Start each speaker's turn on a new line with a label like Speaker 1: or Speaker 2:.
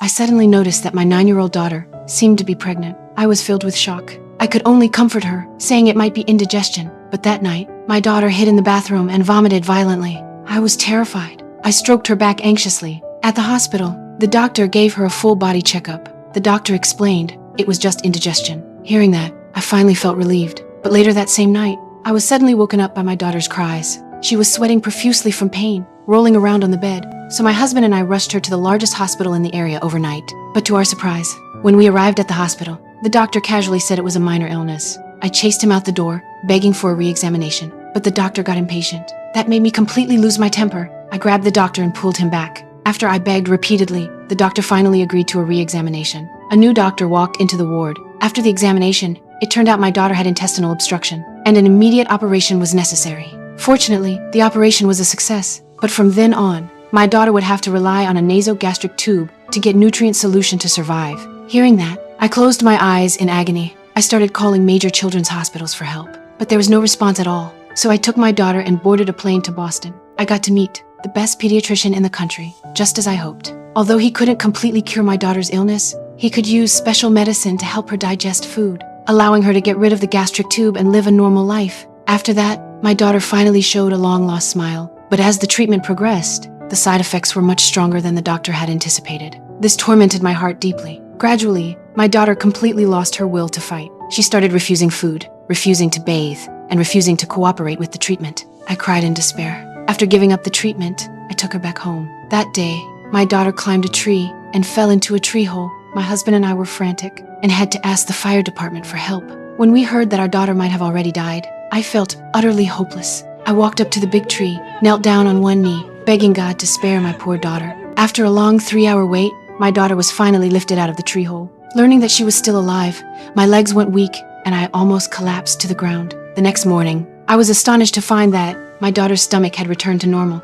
Speaker 1: I suddenly noticed that my 9-year-old daughter seemed to be pregnant. I was filled with shock. I could only comfort her, saying it might be indigestion. But that night, my daughter hid in the bathroom and vomited violently. I was terrified. I stroked her back anxiously. At the hospital, the doctor gave her a full-body checkup. The doctor explained it was just indigestion. Hearing that, I finally felt relieved. But later that same night, I was suddenly woken up by my daughter's cries. She was sweating profusely from pain, rolling around on the bed. So my husband and I rushed her to the largest hospital in the area overnight. But to our surprise, when we arrived at the hospital, the doctor casually said it was a minor illness. I chased him out the door, begging for a re-examination. But the doctor got impatient. That made me completely lose my temper. I grabbed the doctor and pulled him back. After I begged repeatedly, the doctor finally agreed to a re-examination. A new doctor walked into the ward. After the examination, it turned out my daughter had intestinal obstruction, and an immediate operation was necessary. Fortunately, the operation was a success, but from then on, my daughter would have to rely on a nasogastric tube to get nutrient solution to survive. Hearing that, I closed my eyes in agony. I started calling major children's hospitals for help, but there was no response at all. So I took my daughter and boarded a plane to Boston. I got to meet the best pediatrician in the country, just as I hoped. Although he couldn't completely cure my daughter's illness, he could use special medicine to help her digest food, allowing her to get rid of the gastric tube and live a normal life. After that, my daughter finally showed a long-lost smile. But as the treatment progressed, the side effects were much stronger than the doctor had anticipated. This tormented my heart deeply. Gradually, my daughter completely lost her will to fight. She started refusing food, refusing to bathe, and refusing to cooperate with the treatment. I cried in despair. After giving up the treatment, I took her back home. That day, my daughter climbed a tree and fell into a tree hole. My husband and I were frantic and had to ask the fire department for help. When we heard that our daughter might have already died, I felt utterly hopeless. I walked up to the big tree, knelt down on one knee, begging God to spare my poor daughter. After a long 3-hour wait, my daughter was finally lifted out of the tree hole. Learning that she was still alive, my legs went weak and I almost collapsed to the ground. The next morning, I was astonished to find that my daughter's stomach had returned to normal.